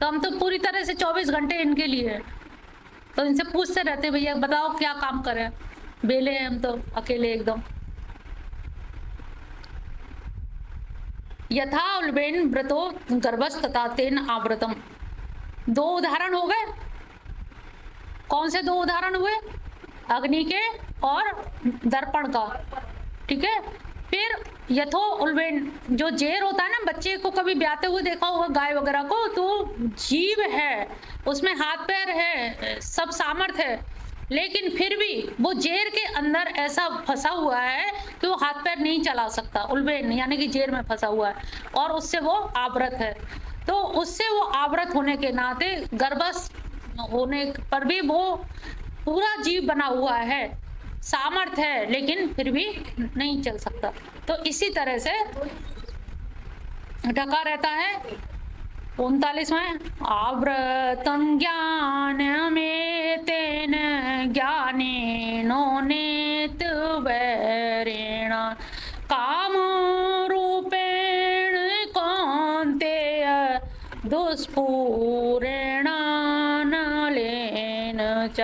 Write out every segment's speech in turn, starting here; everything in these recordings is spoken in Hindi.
तो हम तो पूरी तरह से 24 घंटे इनके लिए है। तो इनसे पूछते रहते भैया बताओ क्या काम करें, बेले हैं हम तो अकेले एकदम। यथा उल्बेन व्रतो गर्भस्तथा तेन आवृतम। 2 उदाहरण हो गए। कौन से 2 उदाहरण हुए? अग्नि के और दर्पण का, ठीक है। फिर यथो उल्बेन, जो जेर होता है ना, बच्चे को कभी ब्याते हुए देखा होगा गाय वगैरह को, तो जीव है, उसमें हाथ पैर है, सब सामर्थ्य है, लेकिन फिर भी वो जेर के अंदर ऐसा फंसा हुआ है कि वो हाथ पैर नहीं चला सकता। उल्बेन यानी कि जेर में फंसा हुआ है और उससे वो आवृत है। तो उससे वो आवृत होने के नाते गर्भस्थ होने पर भी वो पूरा जीव बना हुआ है, सामर्थ्य है, लेकिन फिर भी नहीं चल सकता। तो इसी तरह से ढका रहता है। 39वां, आवृतं ज्ञान में तेन ज्ञानेनो नेत वैरेण काम रूपेण कौन्तेय दुष्पूरेण नलेन च।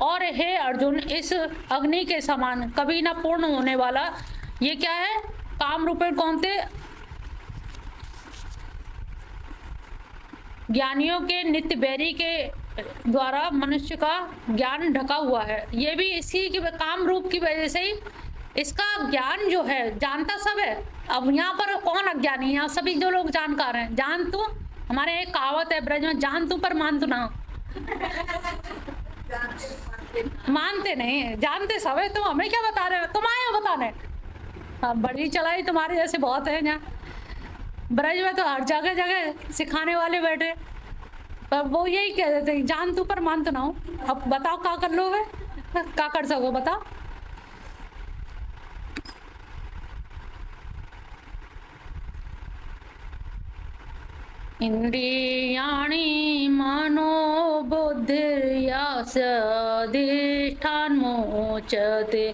और हे अर्जुन, इस अग्नि के समान कभी ना पूर्ण होने वाला ये क्या है? काम रूपेण कौन्तेय, ज्ञानियों के नित्य बैरी के द्वारा मनुष्य का ज्ञान ढका हुआ है। ये भी इसी की काम रूप की वजह से ही इसका ज्ञान जो है, जानता सब है। अब यहाँ पर कौन अज्ञानी है? यहाँ सभी जो लोग जानकार हैं। जान तू, हमारे एक कहावत है ब्रज में, जान तू पर मान तू ना। मानते नहीं, जानते सब है। तुम हमें क्या बता रहे हो? तुम आए हो बताने? हाँ, बड़ी चलाई तुम्हारे जैसे बहुत है यहाँ ब्रज में, तो हर जगह जगह सिखाने वाले बैठे, पर वो यही कह देते जान तू पर मान तो ना हो। अब बताओ क्या कर लोगे, क्या कर सको बताओ। इंद्रियाणि मनोबुद्धिर्यस्याधिष्ठानमुच्यते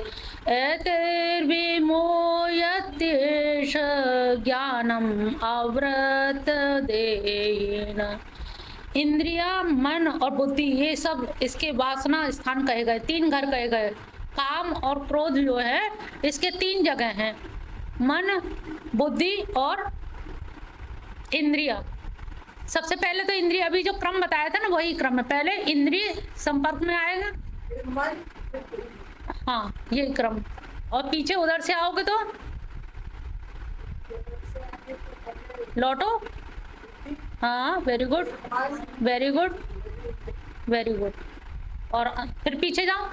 एतैर्विमोह्यत्येष ज्ञानम् आवृतदेयेन। इंद्रिया, मन और बुद्धि, ये सब इसके वासना स्थान कहे गए। 3 घर कहे गए। काम और क्रोध जो है इसके 3 जगह हैं, मन, बुद्धि और इंद्रिया। सबसे पहले तो इंद्रिय, अभी जो क्रम बताया था ना वही क्रम है। पहले इंद्रिय संपर्क में आएगा, हाँ ये क्रम, और पीछे उधर से आओगे तो लौटो। हाँ very good, very good, very good. और फिर पीछे जाओ,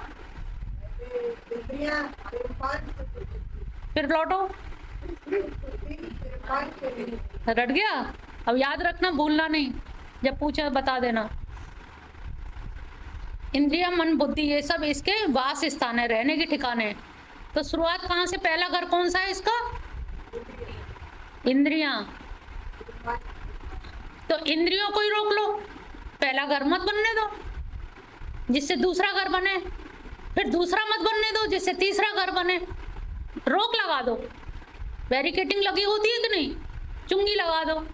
फिर लौटो। रट गया? अब याद रखना, भूलना नहीं, जब पूछे बता देना। इंद्रिया, मन, बुद्धि, ये सब इसके वास स्थान है, रहने के ठिकाने। तो शुरुआत कहाँ से? पहला घर कौन सा है इसका? इंद्रियां। तो इंद्रियों को ही रोक लो, पहला घर मत बनने दो जिससे दूसरा घर बने, फिर दूसरा मत बनने दो जिससे तीसरा घर बने। रोक लगा दो। बैरिकेटिंग लगी होती है कि नहीं? चुंगी लगा दो।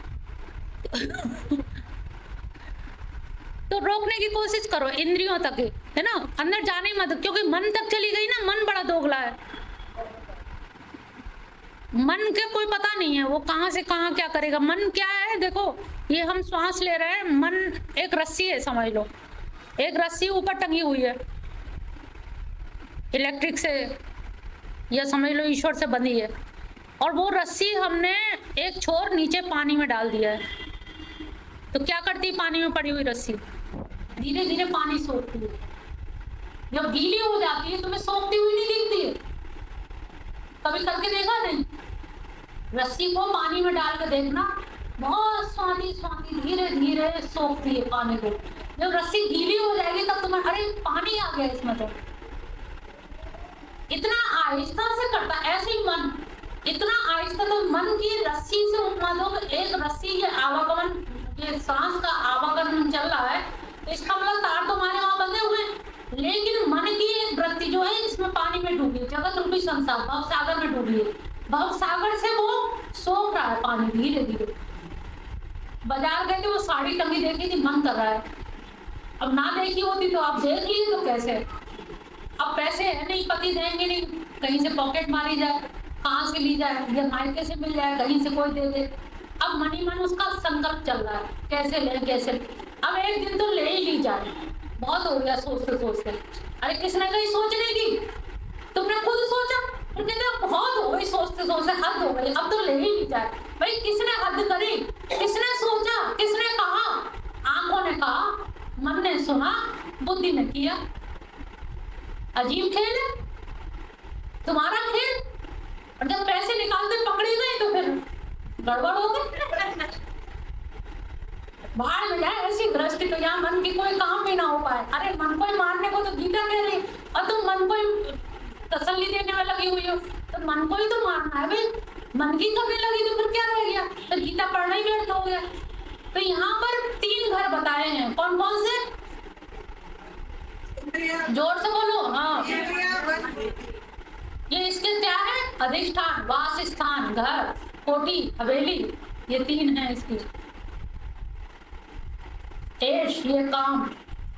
तो रोकने की कोशिश करो इंद्रियों तक, है ना, अंदर जाने मत, क्योंकि मन तक चली गई ना, मन बड़ा दोगला है। मन के कोई पता नहीं है वो कहाँ से कहाँ क्या करेगा। मन क्या है? देखो, ये हम श्वास ले रहे हैं, मन एक रस्सी है, समझ लो। एक रस्सी ऊपर टंगी हुई है इलेक्ट्रिक से, या समझ लो ईश्वर से बंधी है, और वो रस्सी हमने एक छोर नीचे पानी में डाल दिया है। तो क्या करती है पानी में पड़ी हुई रस्सी? धीरे धीरे पानी सोखती है। जब गीली हो जाती है तुम्हें सोखती हुई नहीं दिखती है? कभी करके देखा नहीं? रस्सी को पानी में डाल के देखना, बहुत स्वादी स्वादी धीरे धीरे सोखती है पानी को। जब रस्सी गीली हो जाएगी तब तुम्हें अरे पानी आ गया इसमें। तो इतना आहिस्ता से करता, ऐसे ही मन इतना आहिस्ता। तो मन की रस्सी से उपमा दो, एक रस्सी ये आवागमन, ये सांस का आवागमन चल रहा है, इसका मतलब तार तो हमारे वहां बंधे हुए हैं, लेकिन मन की एक वृत्ति जो है इसमें पानी में डूबी है, जगत रूपी संसार भव सागर में डूबी है। भव सागर से वो सोख रहा है पानी धीरे धीरे। बाजार गए थे, वो साड़ी टंगी देखी थी, मन कर रहा है। अब ना देखी होती तो आप देख लिए तो कैसे। अब पैसे है नहीं, पति देंगे नहीं, कहीं से पॉकेट मारी जाए, कहाँ से ली जाए, या मायके से मिल जाए, कहीं से कोई दे दे। अब मनी मन उसका संकल्प चल रहा है, कैसे ले कैसे ले। अब एक दिन तो ले ही ली जाए, बहुत हो गया सोचते सोचते। अरे किसने कही सोचने की, तुमने खुद सोचा। फिर कहते बहुत हो गई सोचते सोचते, हद हो गई, अब तो ले ही ली जाए। भाई किसने हद करी, किसने सोचा, किसने कहा? आंखों ने कहा, मन ने सुना, बुद्धि ने किया। अजीब खेल है तुम्हारा खेल। और जब पैसे निकालते पकड़े गए तो फिर गड़बड़ हो गई। बाहर में जाए ऐसी गृहस्थी तो यहाँ मन की कोई काम भी ना हो पाए। अरे मन को ही मारने को तो गीता कह रही, और तुम मन को ही तसल्ली देने में लगी हुई हो, तो मन को ही तो मारना है भाई। मन की करने लगी तो फिर क्या रह गया, तो गीता पढ़ना ही व्यर्थ हो गया। तो यहाँ पर 3 घर बताए हैं, कौन कौन से? जोर से बोलो। हाँ, ये इसके क्या है? अधिष्ठान, वास स्थान, घर, कोठी, हवेली, ये 3 है इसकी। ऐश, ये काम,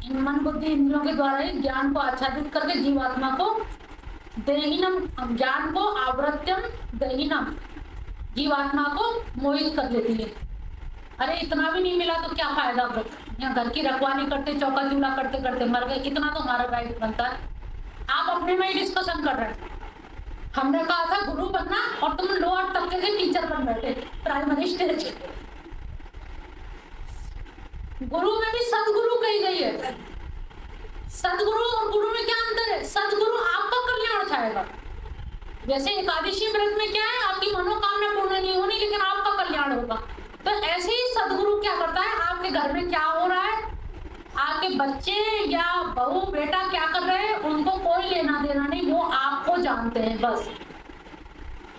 इन मन बुद्धि इंद्रियों के द्वारा ही ज्ञान को आच्छादित करके जीवात्मा को देहिनम, ज्ञान को आवृत्यम देहिनम, जीवात्मा को मोहित कर लेती है। अरे इतना भी नहीं मिला तो क्या फायदा, यहाँ घर की रखवाली करते, चौका चूल्हा करते करते मर गए, इतना तो हमारा राइट बनता है। आप अपने में ही डिस्कशन कर रहे हैं। हमने कहा था गुरु बनना और तुम लोअर तबके के टीचर बन बैठे प्राइमरी स्टेज। गुरु में भी सदगुरु कही गई है। सदगुरु और गुरु में क्या अंतर है? सदगुरु आपका कल्याण चाहेगा। जैसे एकादशी व्रत में क्या है, आपकी मनोकामना पूर्ण नहीं होनी लेकिन आपका कल्याण होगा। तो ऐसे ही सदगुरु क्या करता है, आपके घर में क्या हो रहा है, आपके बच्चे या बहू बेटा क्या कर रहे हैं, उनको कोई लेना देना नहीं, वो आपको जानते हैं। बस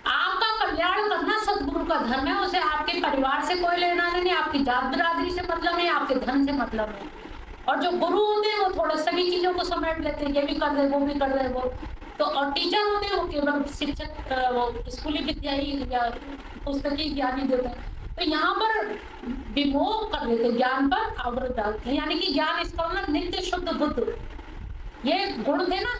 आपका कल्याण करना सदगुरु का धर्म है। उसे आपके परिवार से कोई लेना नहीं, आपकी जात बिरादरी से मतलब नहीं, आपके धन से मतलब नहीं। और जो गुरु होते हैं वो थोड़ा सभी चीजों को समेट लेते हैं, ये भी कर दे, वो भी कर दे, वो तो। और टीचर होते हैं वो केवल शिक्षक, वो स्कूली विद्या ही या पुस्तकीय ज्ञान ही देते हैं। तो यहाँ पर विमोह कर लेते, ज्ञान पर आवृत डालते, यानी कि ज्ञान इसका मतलब नित्य शुद्ध बुद्ध, ये गुण थे ना।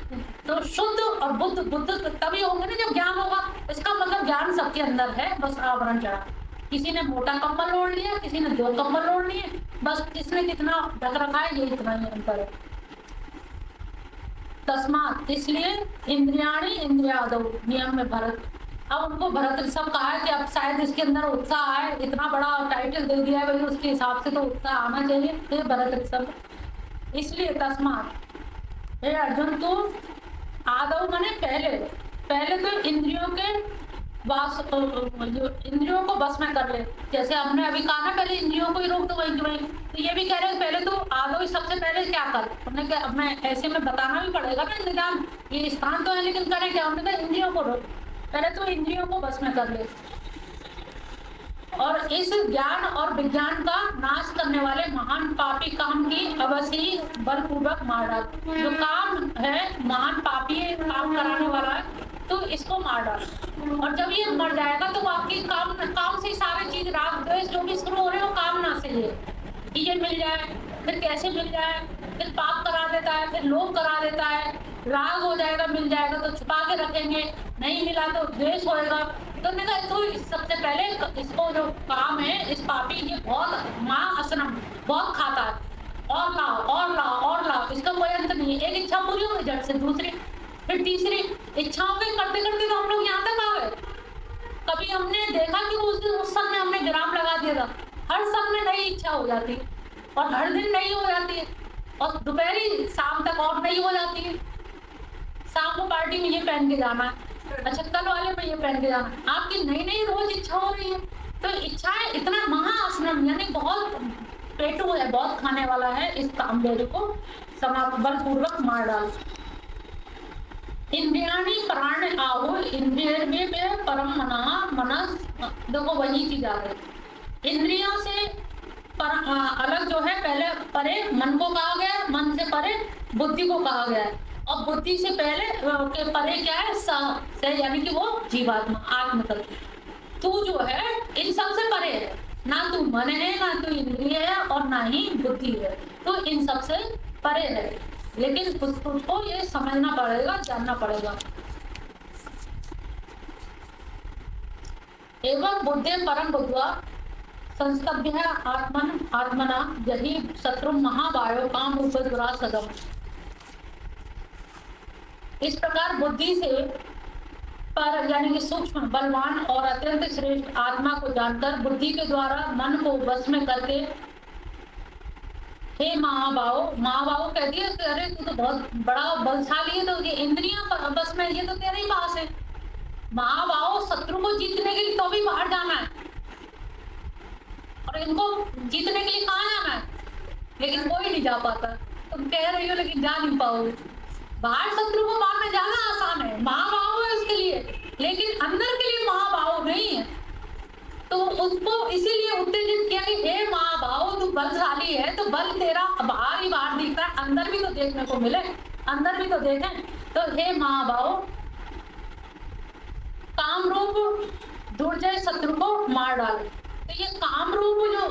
तो शुद्ध और बुद्ध, बुद्ध तभी होंगे ना जब ज्ञान होगा। इसका मतलब ज्ञान सबके अंदर है, बस आवरण चढ़ा। किसी ने मोटा कंबल ओढ़ लिया, किसी ने 2 कंबल ओढ़ लिए, बस किसने कितना ढक रखा है, ये इतना ही अंतर है। तस्मात, इसलिए इंद्रियाणी इंद्रियादौ नियम में भरत। अब उनको भरत ऋषभ कहा है कि अब शायद इसके अंदर उत्साह है, इतना बड़ा टाइटल दे दिया है भाई, उसके हिसाब से तो उत्साह आना चाहिए। ये भरत ऋषभ, इसलिए तस्मात, हे अर्जुन तू आदौ माने पहले, पहले तो इंद्रियों के वास, इंद्रियों को बस में कर ले। जैसे हमने अभी कहा ना, पहले इंद्रियों को ही रोक दो वहीं वहीं, तो ये भी कह रहे हैं पहले तो आदौ, सबसे पहले क्या कर। हमने क्या, अब मैं ऐसे में बताना भी पड़ेगा ना इंतजाम, ये स्थान तो है लेकिन करें क्या। हमने कहा इंद्रियों को रोक, पहले तो इंद्रियों को बस में कर ले, और इस ज्ञान और विज्ञान का नाश करने वाले महान पापी काम की अवश्य ही बलपूर्वक मार डाल। जो काम है महान पापी है, काम कराने वाला है, तो इसको मार डाल। और जब ये मर जाएगा तो आपकी काम से सारी चीज, राग द्वेष जो भी शुरू हो रहे हो कामना से है कि ये मिल जाए, फिर कैसे मिल जाए, फिर पाप करा देता है, फिर लोभ करा देता है, राग हो जाएगा, मिल जाएगा तो छुपा के रखेंगे, नहीं मिला तो द्वेष होएगा। तो मैंने कहा तो सबसे पहले इसको जो काम है, इस पापी ये बहुत माँ असनम बहुत खाता है, और लाओ और लाओ और लाओ, इसका कोई अंत नहीं है। एक इच्छा पूरी हो गई झट से, दूसरी, फिर तीसरी इच्छाओं के करते करते तो हम लोग यहाँ तक आ गए। कभी हमने देखा कि उस समय हमने विराम लगा दिया था, हर समय नई इच्छा हो जाती है, और हर दिन नई हो जाती है, और दोपहरी शाम तक और नई हो जाती है। शाम को पार्टी में ये पहन के जाना है, अच्छा कल वाले में ये पहन के जाना, आपकी नई नई रोज इच्छा हो रही है। तो इच्छाएं इतना महाअसनम, यानी बहुत पेटू है, बहुत खाने वाला है, इस कामवेद को समाप्त बलपूर्वक मार डाल। इंद्रियाणी प्राण आहो इंद्रिय में परम मना मनस, देखो वही चीज आ गई। इंद्रियों से अलग जो है, पहले परे मन को कहा गया, मन से परे बुद्धि को कहा गया, और बुद्धि से पहले के परे क्या है, सह, यानी कि वो जीवात्मा आत्म तत्व। तू जो है इन सब से परे है, ना तू मन है, ना तू इंद्रिय है, और ना ही बुद्धि है, तो इन सब से परे है। लेकिन तुझको ये समझना पड़ेगा, जानना पड़ेगा। एवं बुद्धे परम बुद्ध्वा संस्तभ्य आत्मना यही शत्रु महाबायो काम उपद्रा सदम। इस प्रकार बुद्धि से पर यानी कि सूक्ष्म, बलवान और अत्यंत श्रेष्ठ आत्मा को जानकर बुद्धि के द्वारा मन को वश में करके, हे महाबाहो कह दिया कि अरे तू तो बहुत बड़ा बलशाली है, तो ये इंद्रियां बस में, ये तो तेरे ही पास है। महाबाहो, शत्रु को जीतने के लिए तो भी बाहर जाना है, और इनको जीतने के लिए कहाँ जाना है, लेकिन कोई नहीं जा पाता। तुम कह रही हो लेकिन जा नहीं पाओगे। बाहर शत्रु को मारना ज्यादा आसान है, महाबाहो है उसके लिए, लेकिन अंदर के लिए महाबाहो नहीं है। तो उसको इसीलिए उत्तेजित किया कि हे महाबाहो, तू बलशाली है, तो बल तेरा बाहर ही बाहर दिख रहा है, अंदर भी तो देखने को मिले, अंदर भी तो देखें। तो हे महाबाहो, काम रूप दुर्जय शत्रु को मार डाल। तो ये काम रूप जो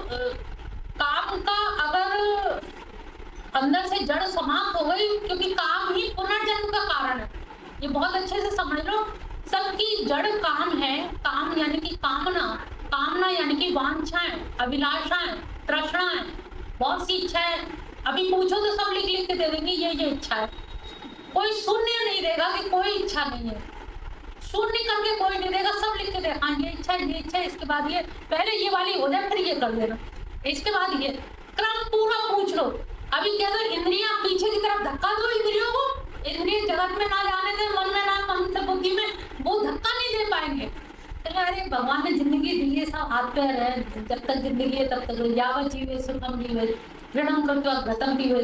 काम का अगर अंदर से जड़ समाप्त हो गई, क्योंकि काम ही पुनर्जन्म का कारण है, ये बहुत अच्छे से समझ लो। सबकी जड़ काम है। काम यानी कि कामना, कामना यानी कि वांछाएं, अभिलाषाएं, तृष्णाएं, बहुत सी इच्छाएं। अभी पूछो तो सब लिख लिख के दे देंगे ये इच्छा है। कोई शून्य नहीं देगा कि कोई इच्छा नहीं है, शून्य करके कोई नहीं देगा, सब लिख के दे, हाँ ये इच्छा है, ये इच्छा है, इसके बाद ये, पहले ये वाली हो जाए फिर ये कर देना, इसके बाद ये, क्रम पूरा पूछ लो। अभी क्या दो, इंद्रियां पीछे की तरफ धक्का दो, इंद्रियों को, इंद्रिय जगत में ना जाने दे, मन में ना, मन से बुद्धि में, वो धक्का नहीं दे पाएंगे। तो अरे भगवान ने जिंदगी दी है, सब हाथ पैर है, जब तक जिंदगी है तब तक यावत जीवे सुखम जीवे ऋणम कृत्वा घृतम पीवे।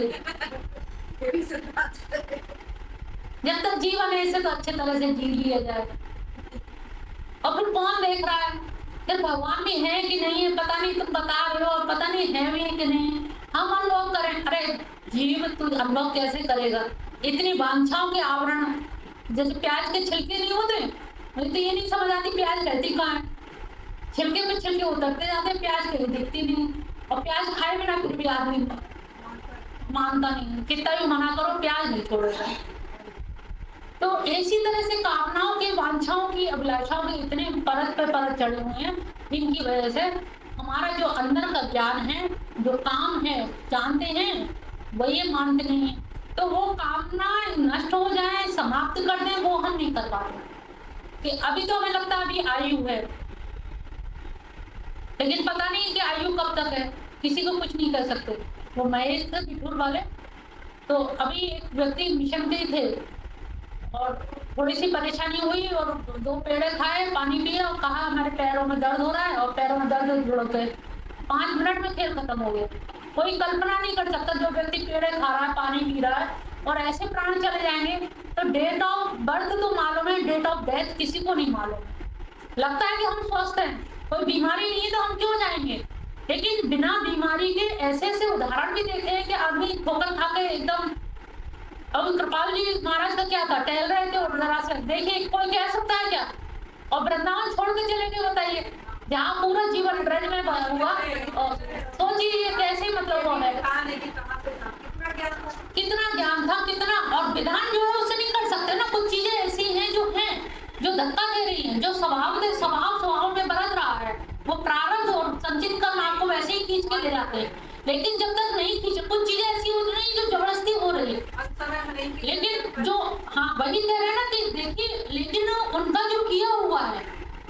जब तक जीवन है इसे तो अच्छे तरह से जी लिया जाए। और फिर कौन देख रहा है, फिर भगवान भी है कि नहीं है पता नहीं, तुम बता रहे हो और पता नहीं है भी है कि नहीं। हम अनुभव करें, अरे जीव तू अनुभव कैसे करेगा, इतनी वांछाओं के आवरण, जैसे प्याज के छिलके नहीं होते, मुझे तो ये नहीं समझ आती प्याज रहती कहाँ है। छिलके पे छिलके उतरते जाते, प्याज कहीं दिखती नहीं, और प्याज खाए बिना फिर भी आदमी मानता नहीं, कितना भी मना करो प्याज नहीं छोड़ेगा। तो इसी तरह से कामनाओं की, वांछाओं की, अभिलाषाओं की इतने परत पे परत चढ़े हुए हैं, जिनकी वजह से हमारा जो अंदर का ज्ञान है, जो काम है, जानते हैं वो ये मानते नहीं है। तो वो कामना नष्ट हो जाए, समाप्त कर दें, वो हम नहीं कर पाते। कि अभी तो हमें लगता है अभी आयु है, लेकिन पता नहीं कि आयु कब तक है, किसी को कुछ नहीं कर सकते। वो महेश थे बिठूर वाले, तो अभी एक व्यक्ति मिशन के थे और थोड़ी सी परेशानी हुई और 2 पेड़े खाए, पानी पिया और कहा हमारे पैरों में दर्द हो रहा है, और पैरों में दर्द जुड़ गए। 5 मिनट में खेल खत्म हो गया। कोई कल्पना नहीं कर सकता, जो व्यक्ति पेड़े खा रहा है, पानी पी रहा है और ऐसे प्राण चले जाएंगे। तो डेट ऑफ बर्थ तो मालूम है, डेट ऑफ डेथ किसी को नहीं मालूम। लगता है कि हम स्वस्थ हैं, कोई बीमारी नहीं है तो हम क्यों जाएंगे, लेकिन बिना बीमारी के ऐसे ऐसे उदाहरण भी देखे हैं कि आदमी ठोकर खा के एकदम। अब कृपाल जी महाराज का क्या था, टहल रहे थे और जरा से देखिए, कोई कह सकता है क्या, और वृंदावन छोड़ के चले गए, बताइए, जहाँ पूरा जीवन ड्रज में बना हुआ। सोचिए कैसे, मतलब वो है कितना ज्ञान था, कितना, और विधान जो है उसे नहीं कर सकते ना। कुछ चीजें ऐसी हैं जो धक्का दे रही हैं, जो स्वभाव में बरत रहा है, वो प्रारब्ध और संचित कर्म आपको वैसे ही खींच के ले जाते हैं। लेकिन जब तक नहीं खींचे, कुछ चीजें ऐसी हो रही जो जबरदस्ती हो रही है, लेकिन जो, हाँ वही कह रहे हैं ना कि देखिए, लेकिन उनका जो किया हुआ है,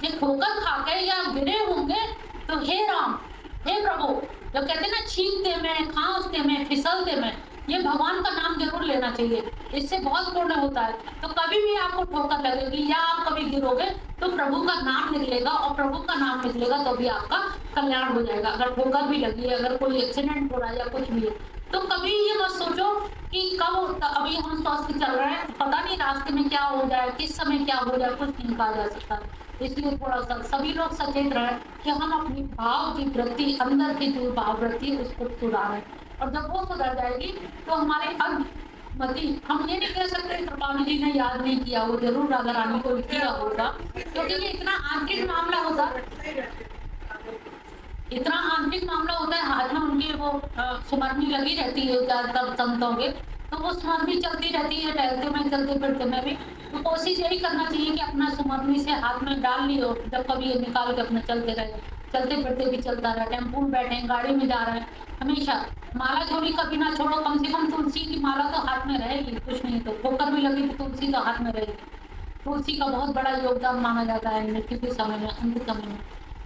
ये ठोकर खा के या गिरे होंगे, तो हे राम, हे प्रभु, जो कहते हैं ना छींकते में, खांसते में, फिसलते में, ये भगवान का नाम जरूर लेना चाहिए, इससे बहुत पुण्य होता है। तो कभी भी आपको ठोकर लगेगी या आप कभी गिरोगे तो प्रभु का नाम निकलेगा, और प्रभु का नाम निकलेगा तो भी आपका कल्याण हो जाएगा। अगर ठोकर भी लगी है, अगर कोई एक्सीडेंट हो रहा है या कुछ भी है, तो कभी ये मत सोचो कि कब, अभी हम स्वस्थ चल रहे हैं, पता नहीं रास्ते में क्या हो जाए, किस समय क्या हो जाए, कुछ नहीं कहा जा सकता। इसलिए थोड़ा सा सभी लोग सचेत रहे कि हम अपनी भाव की वृत्ति, अंदर की जो भाव वृत्ति उसको सुधारें, और जब वो सुधर जाएगी तो हमारे मति, हम ये नहीं कह सकते कृपालु जी ने याद नहीं किया, वो जरूर राधा रानी को किया होगा, क्योंकि ये इतना आंतरिक मामला होता, इतना आंतरिक मामला होता है, हाथ में उनके वो सुमरनी लगी रहती है ज्यादातर संतों के, तो वो सुमरनी चलती रहती है, टहलते में चलते फिरते में भी। तो कोशिश यही करना चाहिए कि अपना सुमरनी से हाथ में डाल लियो, जब कभी ये निकाल के अपना चलते रहे, चलते फिरते भी चलता रहे, टेम्पो में बैठे हैं, गाड़ी में जा रहे हैं, हमेशा माला झोली कभी ना छोड़ो। कम से कम तुलसी की माला तो हाथ में रहेगी, कुछ नहीं तो ठोकर भी लगी तो तुलसी तो हाथ में रहेगी। तुलसी का बहुत बड़ा योगदान माना जाता है मृत्यु के समय में, अंत समय में।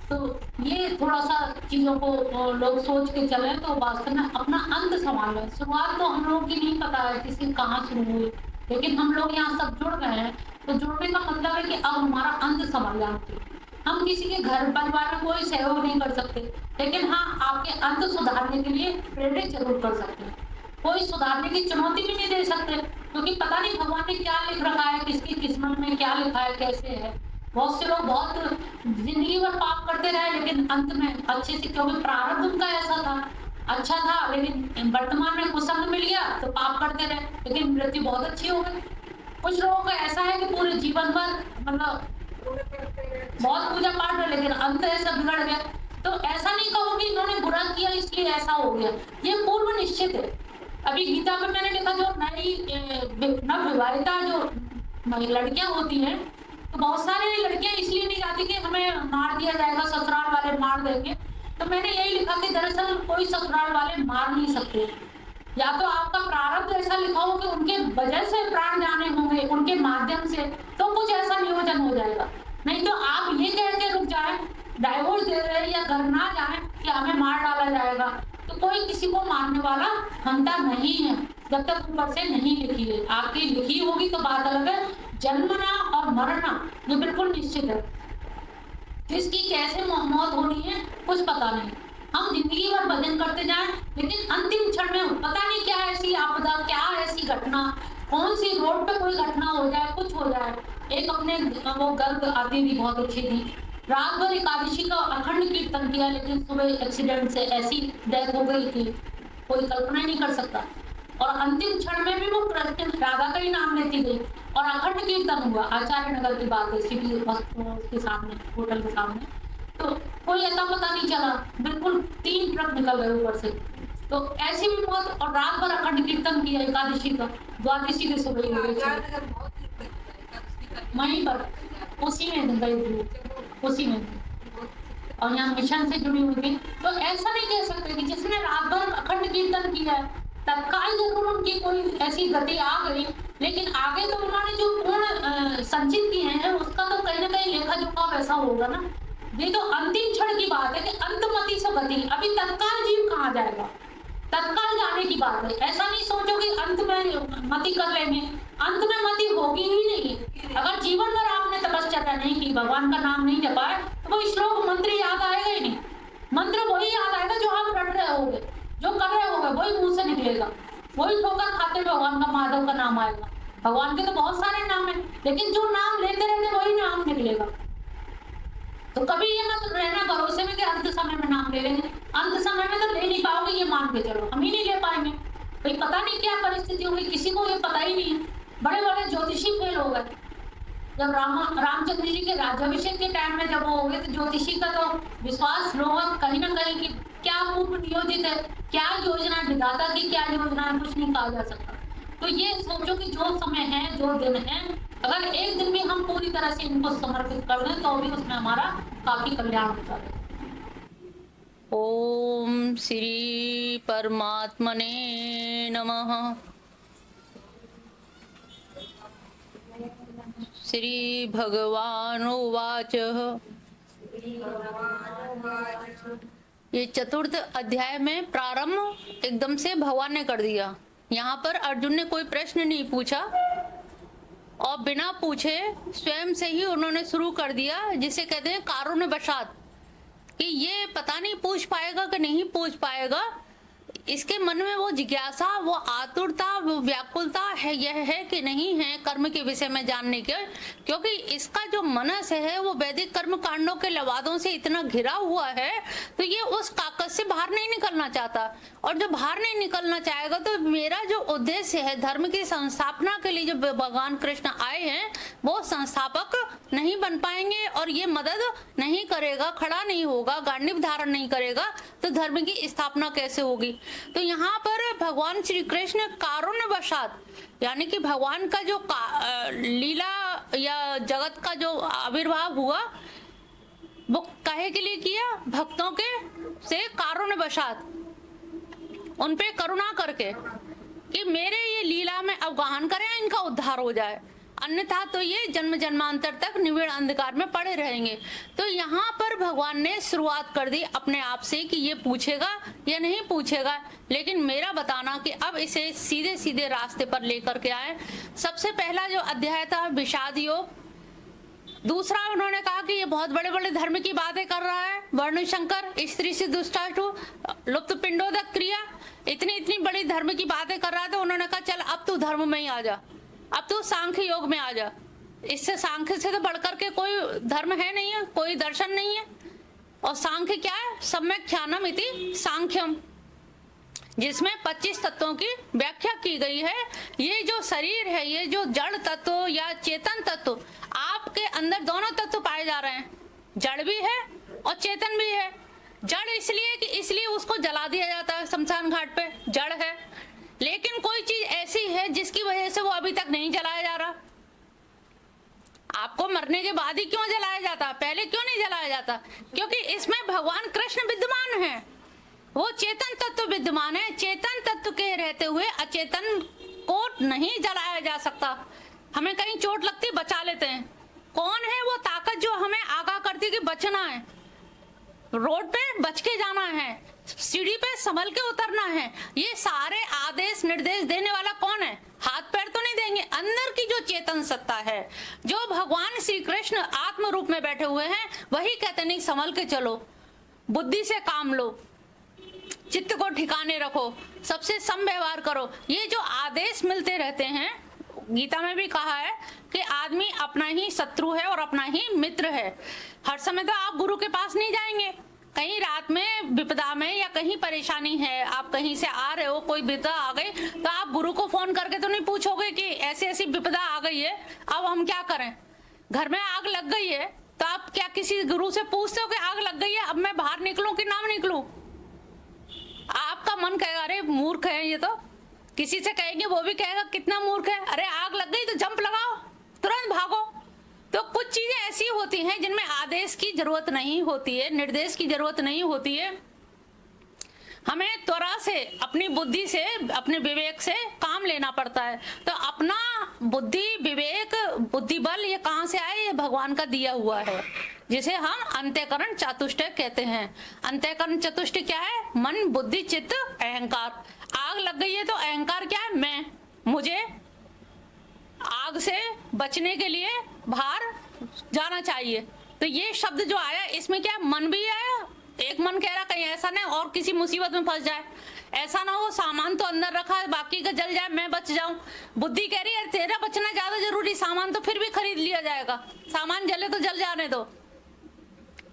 तो ये थोड़ा सा चीज़ों को लोग सोच के चले तो वास्तव में अपना अंत संभाल लें। शुरुआत तो हम लोग की नहीं पता है किसी कहाँ शुरू हुई, लेकिन हम लोग यहाँ सब जुड़ गए हैं, तो जुड़ने का मतलब है कि अब हमारा अंत संभाल जाना चाहिए। हम किसी के घर परिवार में कोई सहयोग नहीं कर सकते, लेकिन हाँ आपके अंत सुधारने के लिए प्रेरित जरूर कर सकते हैं। कोई सुधारने की चुनौती भी नहीं दे सकते, क्योंकि पता नहीं भगवान ने क्या लिख रखा है, किसकी किस्मत में क्या लिखा है, कैसे है। बहुत से लोग बहुत जिंदगी भर पाप करते रहे, लेकिन अंत में अच्छे से, क्योंकि प्रारब्ध उनका ऐसा था, अच्छा था, लेकिन वर्तमान में कुसंग मिल गया तो पाप करते रहे, लेकिन मृत्यु बहुत अच्छी हो गई। कुछ लोगों का ऐसा है कि पूरे जीवन भर मतलब बहुत पूजा पाठ है, लेकिन अंत ऐसा बिगड़ गया। तो ऐसा नहीं कहो कि इन्होंने बुरा किया इसलिए ऐसा हो गया, ये पूर्व निश्चित है। अभी गीता में मैंने लिखा, जो नई नवविवाहिता जो लड़कियां होती हैं, तो बहुत सारी लड़कियां इसलिए नहीं जाती कि हमें मार दिया जाएगा, ससुराल वाले मार देंगे। तो मैंने यही लिखा कि दरअसल कोई ससुराल वाले मार नहीं सकते, या तो आपका प्रारब्ध ऐसा लिखा हो कि उनके वजह से प्राण जाने होंगे, उनके माध्यम से, तो कुछ ऐसा नियोजन हो जाएगा। नहीं तो आप ये कह के रुक जाए, डाइवोर्स दे रहे या घर ना जाए कि हमें मार डाला जाएगा, तो कोई किसी को मारने वाला हमता नहीं है, जब तक ऊपर से नहीं लिखी है। आपकी लिखी होगी तो बात अलग है, जन्मना और मरना ये बिल्कुल निश्चित है। किसकी कैसे मौत होनी है कुछ पता नहीं। हम जिंदगी भर भजन करते जाएं, लेकिन अंतिम क्षण में पता नहीं क्या ऐसी आपदा, क्या ऐसी घटना, कौन सी रोड पे कोई घटना हो जाए, कुछ हो जाए। एक अपने वो गर्ग आती भी बहुत अच्छी थी, रात भर एकादशी का अखंड कीर्तन किया, लेकिन सुबह एक्सीडेंट से ऐसी डेथ हो गई थी, कोई कल्पना नहीं कर सकता। और अंतिम क्षण में भी वो कृष्ण राधा का ही नाम लेती गई और अखंड कीर्तन हुआ। आचार्य नगर की बात है, सिटी के सामने, होटल के सामने। तो कोई अता पता नहीं चला, बिल्कुल 3 ट्रक निकल गए ऊपर से। तो ऐसी भी बहुत, और रात भर अखंड कीर्तन किया एकादशी का, द्वादशी के सुबह वहीं पर उसी में गई थी, उसी में। और यहाँ मिशन से जुड़ी हुई थी। तो ऐसा नहीं कह सकते कि जिसने रात भर अखंड कीर्तन किया है तत्काल जरूर उनकी कोई ऐसी गति आ गई, लेकिन आगे तो उन्होंने जो पूर्ण संचित किए हैं उसका तो कहीं ना कहीं लेखा जोखा वैसा होगा ना। ये तो अंतिम क्षण की बात है कि अंतमति से गति, अभी तत्काल जीव कहाँ जाएगा, तत्काल जाने की बात है। ऐसा नहीं सोचो कि अंत में मति कर लेंगे, अंत में मति होगी ही नहीं। अगर जीवन भर आपने तपस्या नहीं की, भगवान का नाम नहीं जपा है, तो वो श्लोक मंत्र याद आएगा ही नहीं। मंत्र वही याद आएगा जो आप रट रहे होगे, जो कर रहे होगे वही मुंह से निकलेगा, वही ठोकर खाते भगवान का, माधव का नाम आएगा। भगवान के तो बहुत सारे नाम है, लेकिन जो नाम लेते रहते वही नाम निकलेगा। तो कभी ये मत रहना भरोसे में कि अंत समय में नाम ले लेंगे, अंत समय में तो ले नहीं पाओगे, ये मान के चलो, हम ही नहीं ले पाएंगे। भाई पता नहीं क्या परिस्थिति होगी, किसी को ये पता ही नहीं है। बड़े बड़े ज्योतिषी फेल हो गए। जब रामचंद्र जी के राज्याभिषेक के टाइम में जब वो हो गए, तो ज्योतिषी का तो विश्वास लोग कहीं ना कहीं कि क्या पूर्व नियोजित है, क्या योजना विधाता की क्या योजना है, कुछ नहीं कहा जा सकता। तो ये सोचो कि जो समय है, जो दिन है, अगर एक दिन भी हम पूरी तरह से इनको समर्पित कर दें तो भी उसमें हमारा काफी कल्याण होता है। ओम श्री परमात्मने नमः। श्री भगवान उवाच। ये चतुर्थ अध्याय में प्रारंभ एकदम से भगवान ने कर दिया। यहाँ पर अर्जुन ने कोई प्रश्न नहीं पूछा और बिना पूछे स्वयं से ही उन्होंने शुरू कर दिया, जिसे कहते हैं कारुण्य वशात, कि ये पता नहीं पूछ पाएगा कि नहीं पूछ पाएगा। इसके मन में वो जिज्ञासा, वो आतुरता, वो व्याकुलता है, यह है कि नहीं है कर्म के विषय में जानने के, क्योंकि इसका जो मनस है वो वैदिक कर्म कांडों के लवादों से इतना घिरा हुआ है, तो ये उस कागज से बाहर नहीं निकलना चाहता। और जब बाहर नहीं निकलना चाहेगा तो मेरा जो उद्देश्य है धर्म की संस्थापना के लिए जो भगवान कृष्ण आए हैं वो संस्थापक नहीं बन पाएंगे, और ये मदद नहीं करेगा, खड़ा नहीं होगा, गांडीव धारण नहीं करेगा, तो धर्म की स्थापना कैसे होगी। तो यहाँ पर भगवान श्री कृष्ण कारुण्यवशात, यानी कि भगवान का जो लीला या जगत का जो आविर्भाव हुआ वो काहे के लिए किया, भक्तों के से कारुण्यवशात उन पे करुणा करके कि मेरे ये लीला में अवगाहन करें, इनका उद्धार हो जाए, अन्यथा तो ये जन्म जन्मांतर तक निविड़ अंधकार में पड़े रहेंगे। तो यहाँ पर भगवान ने शुरुआत कर दी अपने आप से कि ये पूछेगा या नहीं पूछेगा, लेकिन मेरा बताना कि अब इसे सीधे सीधे रास्ते पर लेकर के आए। सबसे पहला जो अध्याय था विषाद योग, दूसरा उन्होंने कहा कि ये बहुत बड़े बड़े धर्म की बातें कर रहा है, वर्ण शंकर, स्त्री से दुष्टाष्टु, लुप्त पिंडोदक क्रिया, इतनी इतनी बड़ी धर्म की बातें कर रहा था। उन्होंने कहा चल अब तू धर्म में ही आ जा, अब तू सांख्य योग में आ जा, इससे सांख्य से तो बढ़कर के कोई धर्म है नहीं है, कोई दर्शन नहीं है। और सांख्य क्या है, सम्यक ख्यानम इति सांख्यम, जिसमें 25 तत्वों की व्याख्या की गई है। ये जो शरीर है, ये जो जड़ तत्व या चेतन तत्व, आपके अंदर दोनों तत्व पाए जा रहे हैं, जड़ भी है और चेतन भी है। जड़ इसलिए कि इसलिए उसको जला दिया जाता है शमशान घाट पे, जड़ है, लेकिन कोई चीज ऐसी है जिसकी वजह से वो अभी तक नहीं जलाया जा रहा। आपको मरने के बाद ही क्यों जलाया जाता, पहले क्यों नहीं जलाया जाता, क्योंकि इसमें भगवान कृष्ण विद्यमान है, वो चेतन तत्व विद्यमान है। चेतन तत्व के रहते हुए अचेतन को नहीं जलाया जा सकता। हमें कहीं चोट लगती बचा लेते हैं, कौन है वो ताकत जो हमें आगाह करती कि बचना है, रोड पे बच के जाना है, सीढ़ी पे संभल के उतरना है, ये सारे आदेश निर्देश देने वाला कौन है, हाथ पैर तो नहीं देंगे। अंदर की जो चेतन सत्ता है, जो भगवान श्री कृष्ण आत्म रूप में बैठे हुए हैं, वही कहते नहीं संभल के चलो, बुद्धि से काम लो, चित्त को ठिकाने रखो, सबसे सम व्यवहार करो। ये जो आदेश मिलते रहते हैं, गीता में भी कहा है कि आदमी अपना ही शत्रु है और अपना ही मित्र है। हर समय तो आप गुरु के पास नहीं जाएंगे, कहीं रात में विपदा में या कहीं परेशानी है, आप कहीं से आ रहे हो, कोई विपदा आ गई, तो आप गुरु को फोन करके तो नहीं पूछोगे कि ऐसी ऐसी विपदा आ गई है, अब हम क्या करें। घर में आग लग गई है तो आप क्या किसी गुरु से पूछते हो कि आग लग गई है, अब मैं बाहर निकलूं कि ना निकलूं। आपका मन कहेगा अरे मूर्ख है ये, तो किसी से कहेंगे वो भी कहेगा कितना मूर्ख है, अरे आग लग गई तो जंप लगाओ, तुरंत भागो। तो कुछ चीजें ऐसी होती हैं जिनमें आदेश की जरूरत नहीं होती है, निर्देश की जरूरत नहीं होती है। हमें त्वरा से अपनी बुद्धि से, अपने विवेक से काम लेना पड़ता है। तो अपना बुद्धि, विवेक, बुद्धि बल ये कहाँ से आए, ये भगवान का दिया हुआ है, जिसे हम अंतःकरण चतुष्टय कहते हैं। अंतःकरण चतुष्टय क्या है, मन, बुद्धि, चित्त, अहंकार। आग लग गई है तो अहंकार क्या है, मैं, मुझे आग से बचने के लिए बाहर जाना चाहिए। तो ये शब्द जो आया इसमें क्या, मन भी आया। एक मन कह रहा कहीं ऐसा नहीं और किसी मुसीबत में फंस जाए, ऐसा ना हो सामान तो अंदर रखा है, बाकी का जल जाए, मैं बच जाऊं। बुद्धि कह रही है तेरा बचना ज्यादा जरूरी, सामान तो फिर भी खरीद लिया जाएगा, सामान जले तो जल जाने दो।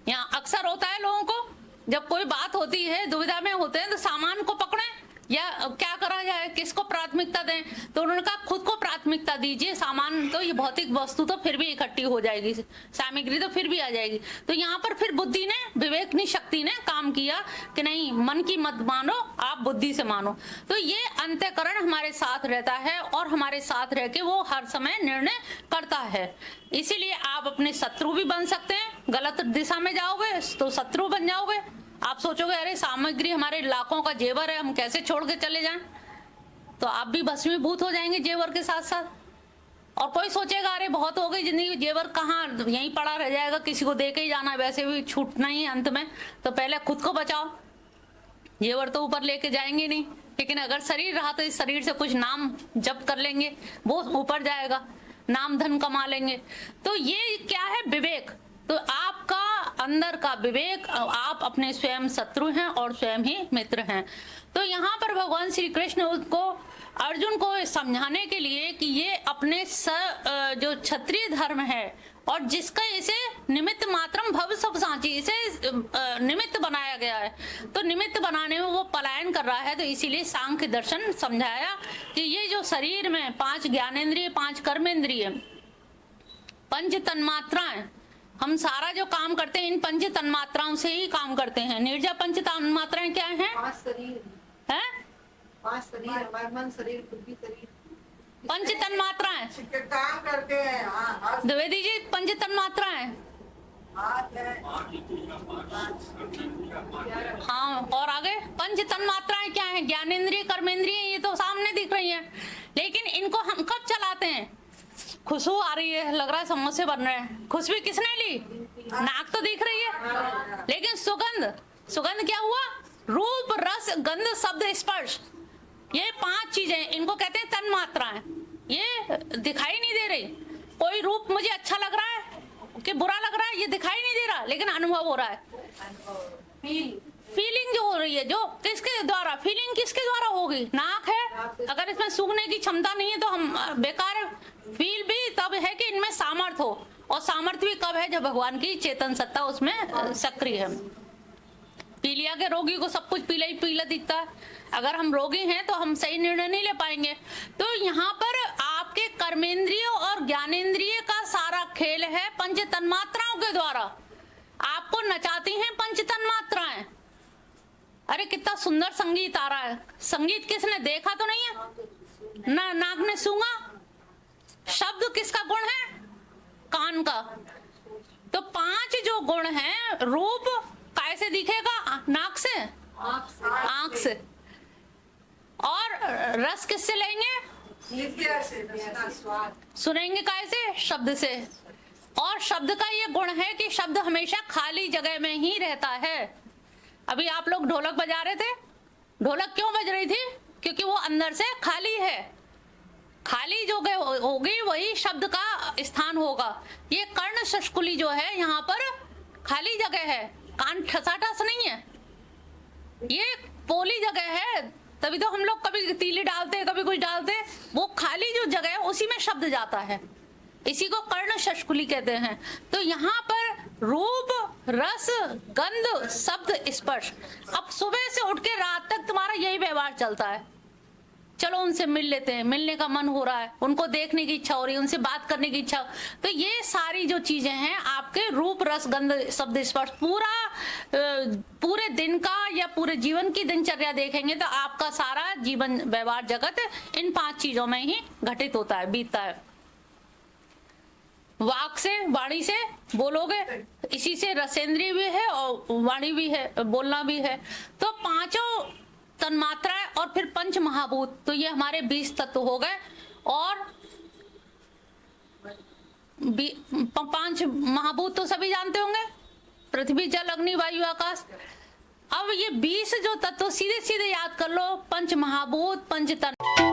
यहाँ अक्सर होता है लोगों को, जब कोई बात होती है, दुविधा में होते हैं, तो सामान को पकड़े या क्या करा जाए, किसको प्राथमिकता दें। तो उन्होंने कहा खुद को प्राथमिकता दीजिए, सामान तो, ये भौतिक वस्तु तो फिर भी इकट्ठी हो जाएगी, सामग्री तो फिर भी आ जाएगी। तो यहाँ पर फिर बुद्धि ने, विवेकनी शक्ति ने काम किया कि नहीं, मन की मत मानो, आप बुद्धि से मानो। तो ये अंतःकरण हमारे साथ रहता है और हमारे साथ रह के वो हर समय निर्णय करता है। इसीलिए आप अपने शत्रु भी बन सकते हैं, गलत दिशा में जाओगे तो शत्रु बन जाओगे। आप सोचोगे अरे सामग्री हमारे लाखों का जेवर है, हम कैसे छोड़ के चले जाएं, तो आप भी भस्मीभूत हो जाएंगे जेवर के साथ साथ। और कोई सोचेगा अरे बहुत हो गई जिंदगी, जेवर कहाँ, यहीं पड़ा रह जाएगा, किसी को दे के ही जाना, वैसे भी छूटना ही अंत में, तो पहले खुद को बचाओ, जेवर तो ऊपर लेके जाएंगे नहीं। लेकिन अगर शरीर रहा तो इस शरीर से कुछ नाम जप कर लेंगे, वो ऊपर जाएगा, नाम धन कमा लेंगे। तो ये क्या है, विवेक। तो आपका अंदर का विवेक, आप अपने स्वयं शत्रु हैं और स्वयं ही मित्र हैं। तो यहाँ पर भगवान श्री कृष्ण उसको अर्जुन को समझाने के लिए कि ये अपने जो क्षत्रिय धर्म है और जिसका इसे निमित्त मात्रम भव सब सांची, इसे निमित्त बनाया गया है, तो निमित्त बनाने में वो पलायन कर रहा है। तो इसीलिए सांख्य दर्शन समझाया कि ये जो शरीर में 5 ज्ञानेंद्रिय, 5 कर्मेंद्रिय, 5 तन्मात्राएं, हम सारा जो काम करते हैं इन 5 तन्मात्राओं से ही काम करते हैं। नीरजा 5 तन्मात्राएं क्या हैं? 5 शरीर है? 5 शरीर, हमारा मन शरीर, बुद्धि शरीर, 5 तन्मात्राएं काम करते हैं। हाँ, द्विवेदी जी, 5 तन्मात्राएं। हाथ है, हाँ, और आगे 5 तन्मात्राएं क्या हैं? ज्ञानेंद्रिय, कर्मेंद्रिय, ये तो सामने दिख रही हैं, लेकिन इनको हम कब चलाते हैं? खुशबू आ रही है, लग रहा है समोसे बन रहे हैं। खुशबू किसने ली? नाक तो दिख रही है, लेकिन सुगंध, सुगंध क्या हुआ? रूप, रस, गंध, शब्द, स्पर्श, ये 5 चीजें, इनको कहते हैं तन्मात्राएं। ये दिखाई नहीं दे रही। कोई रूप मुझे अच्छा लग रहा है कि बुरा लग रहा है, ये दिखाई नहीं दे रहा, लेकिन अनुभव हो रहा है। फीलिंग जो हो रही है, जो किसके द्वारा? फीलिंग किसके द्वारा होगी? नाक है। अगर इसमें सूंघने की क्षमता नहीं है तो हम बेकार। फील भी तब है कि इनमें सामर्थ्य हो, और सामर्थ्य भी कब है? जब भगवान की चेतन सत्ता उसमें सक्रिय है। पीलिया के रोगी को सब कुछ पीला ही पीला दिखता है। अगर हम रोगी हैं तो हम सही निर्णय नहीं ले पाएंगे। तो यहाँ पर आपके कर्मेंद्रिय और ज्ञानेंद्रिय का सारा खेल है 5 तन्मात्राओं के द्वारा। आपको नचाती हैं 5 तन्मात्राएं। अरे कितना सुंदर संगीत आ रहा है। संगीत किसने देखा तो नहीं है ना, नाक ने सूंघा। शब्द किसका गुण है? कान का। तो 5 जो गुण हैं, रूप कैसे दिखेगा? नाक से, आंख से। और रस किससे लेंगे? सुनेंगे कैसे? शब्द से। और शब्द का ये गुण है कि शब्द हमेशा खाली जगह में ही रहता है। अभी आप लोग ढोलक बजा रहे थे, ढोलक क्यों बज रही थी? क्योंकि वो अंदर से खाली है। खाली जो होगी वही शब्द का स्थान होगा। ये कर्ण शष्कुली जो है यहाँ पर खाली जगह है, कान ठसाठस नहीं है, ये पोली जगह है। तभी तो हम लोग कभी तीली डालते हैं, कभी कुछ डालते हैं, वो खाली जो जगह है उसी में शब्द जाता है। इसी को कर्ण शष्कुली कहते हैं। तो यहाँ पर रूप, रस, गंध, शब्द, स्पर्श। अब सुबह से उठ के रात तक तुम्हारा यही व्यवहार चलता है। चलो उनसे मिल लेते हैं, मिलने का मन हो रहा है, उनको देखने की इच्छा हो रही है, उनसे बात करने की इच्छा। तो ये सारी जो चीजें हैं आपके रूप, रस, गंध, शब्द, स्पर्श, पूरे दिन का या पूरे जीवन की दिनचर्या देखेंगे तो आपका सारा जीवन व्यवहार जगत इन 5 चीजों में ही घटित होता है, बीतता है। वाक से, वाणी से बोलोगे, इसी से रसेंद्रिय भी है और वाणी भी है, बोलना भी है। तो 5 तन्मात्राएं और फिर 5 महाभूत, तो ये हमारे 20 तत्व हो गए। और 5 महाभूत तो सभी जानते होंगे, पृथ्वी, जल, अग्नि, वायु, आकाश। अब ये 20 जो तत्व सीधे सीधे याद कर लो, 5 महाभूत, 5 तत्व।